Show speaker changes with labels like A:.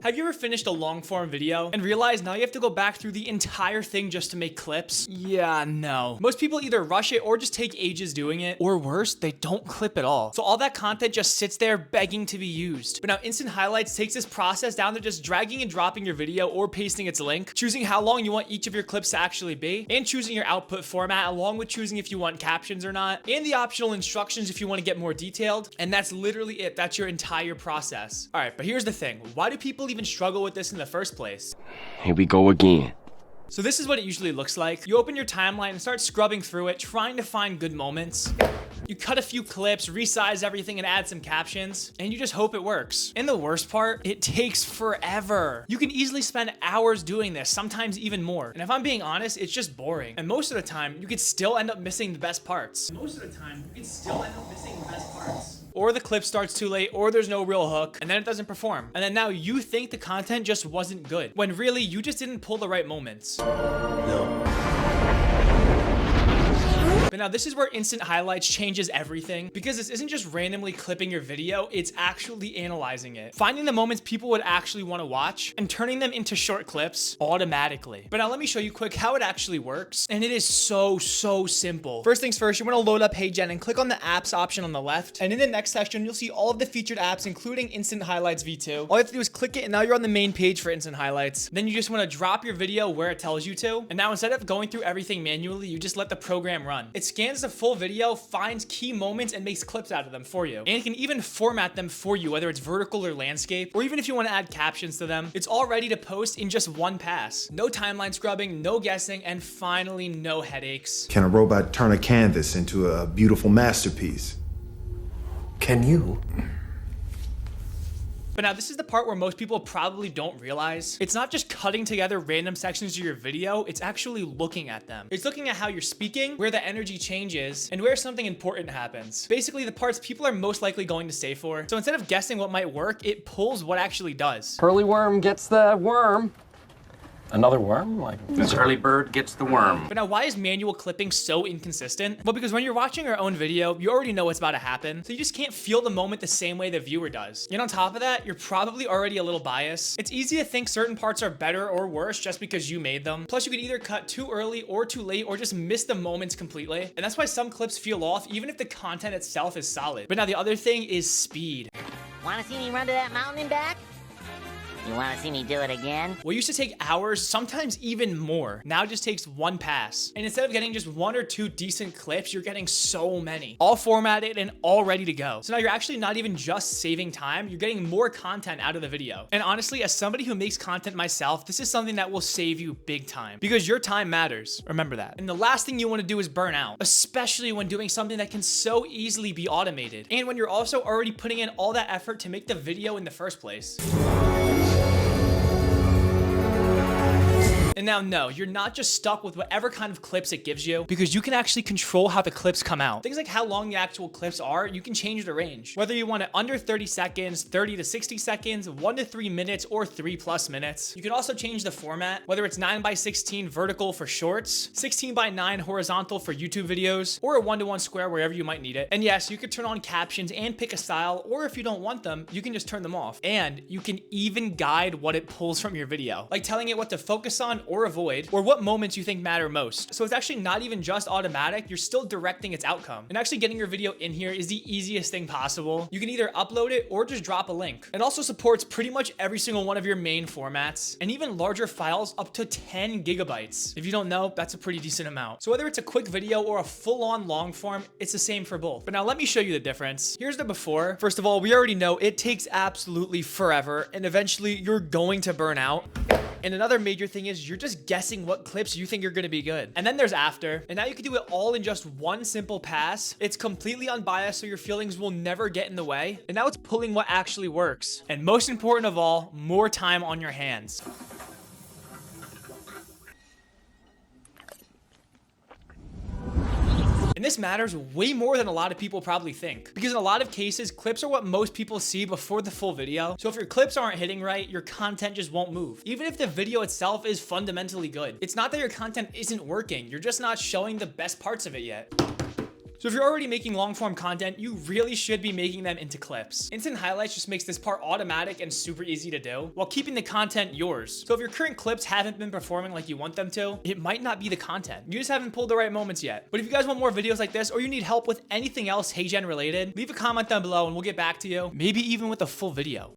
A: Have you ever finished a long form video and realized now you have to go back through the entire thing just to make clips? Yeah, no. Most people either rush it or just take ages doing it, or worse, they don't clip at all. So all that content just sits there begging to be used. But now Instant Highlights takes this process down to just dragging and dropping your video or pasting its link, choosing how long you want each of your clips to actually be, and choosing your output format along with choosing if you want captions or not, and the optional instructions if you want to get more detailed. And that's literally it. That's your entire process. All right, but here's the thing. Why do people even struggle with this in the first place?
B: Here we go again.
A: So this is what it usually looks like. You open your timeline and start scrubbing through it, trying to find good moments. You cut a few clips, resize everything, and add some captions, and you just hope it works. And the worst part, it takes forever. You can easily spend hours doing this, sometimes even more. And if I'm being honest, it's just boring. And most of the time, you could still end up missing the best parts. Or the clip starts too late, or there's no real hook, and then it doesn't perform. And then now you think the content just wasn't good, when really you just didn't pull the right moments.
B: No.
A: But now this is where Instant Highlights changes everything, because this isn't just randomly clipping your video, it's actually analyzing it, finding the moments people would actually want to watch and turning them into short clips automatically. But now let me show you quick how it actually works, and it is so simple. First things first, you want to load up HeyGen and click on the apps option on the left, and in the next section you'll see all of the featured apps including Instant Highlights v2. All you have to do is click it and now you're on the main page for Instant Highlights. Then you just want to drop your video where it tells you to, and now instead of going through everything manually, you just let the program run. It scans the full video, finds key moments, and makes clips out of them for you. And it can even format them for you, whether it's vertical or landscape, or even if you want to add captions to them. It's all ready to post in just one pass. No timeline scrubbing, no guessing, and finally, no headaches.
C: Can a robot turn a canvas into a beautiful masterpiece?
B: Can you?
A: But now this is the part where most people probably don't realize. It's not just cutting together random sections of your video, it's actually looking at them. It's looking at how you're speaking, where the energy changes, and where something important happens. Basically the parts people are most likely going to stay for. So instead of guessing what might work, it pulls what actually does.
D: Curly worm gets the worm. Another worm? Like
E: this early bird gets the worm.
A: But now why is manual clipping so inconsistent? Well, because when you're watching your own video, you already know what's about to happen. So you just can't feel the moment the same way the viewer does. And on top of that, you're probably already a little biased. It's easy to think certain parts are better or worse just because you made them. Plus you could either cut too early or too late or just miss the moments completely. And that's why some clips feel off even if the content itself is solid. But now the other thing is speed.
F: Wanna see me run to that mountain and back? You wanna see me do it again?
A: What used to take hours, sometimes even more, now just takes one pass. And instead of getting just one or two decent clips, you're getting so many, all formatted and all ready to go. So now you're actually not even just saving time, you're getting more content out of the video. And honestly, as somebody who makes content myself, this is something that will save you big time, because your time matters. Remember that. And the last thing you want to do is burn out, especially when doing something that can so easily be automated. And when you're also already putting in all that effort to make the video in the first place. And now, no, you're not just stuck with whatever kind of clips it gives you, because you can actually control how the clips come out. Things like how long the actual clips are, you can change the range. Whether you want it under 30 seconds, 30 to 60 seconds, 1 to 3 minutes, or 3+ minutes. You can also change the format, whether it's 9:16 vertical for shorts, 16:9 horizontal for YouTube videos, or a 1:1 square wherever you might need it. And yes, you could turn on captions and pick a style, or if you don't want them, you can just turn them off. And you can even guide what it pulls from your video, like telling it what to focus on or avoid, or what moments you think matter most. So it's actually not even just automatic, you're still directing its outcome. And actually getting your video in here is the easiest thing possible. You can either upload it or just drop a link. It also supports pretty much every single one of your main formats, and even larger files up to 10 gigabytes. If you don't know, that's a pretty decent amount. So whether it's a quick video or a full-on long form, it's the same for both. But now let me show you the difference. Here's the before. First of all, we already know it takes absolutely forever, and eventually you're going to burn out. And another major thing is you're just guessing what clips you think are going to be good. And then there's after. And now you can do it all in just one simple pass. It's completely unbiased, so your feelings will never get in the way. And now it's pulling what actually works. And most important of all, more time on your hands. And this matters way more than a lot of people probably think, because in a lot of cases, clips are what most people see before the full video. So if your clips aren't hitting right, your content just won't move. Even if the video itself is fundamentally good. It's not that your content isn't working, you're just not showing the best parts of it yet. So if you're already making long form content, you really should be making them into clips. Instant highlights just makes this part automatic and super easy to do while keeping the content yours. So if your current clips haven't been performing like you want them to, it might not be the content. You just haven't pulled the right moments yet. But if you guys want more videos like this, or you need help with anything else HeyGen related, leave a comment down below and we'll get back to you, maybe even with a full video.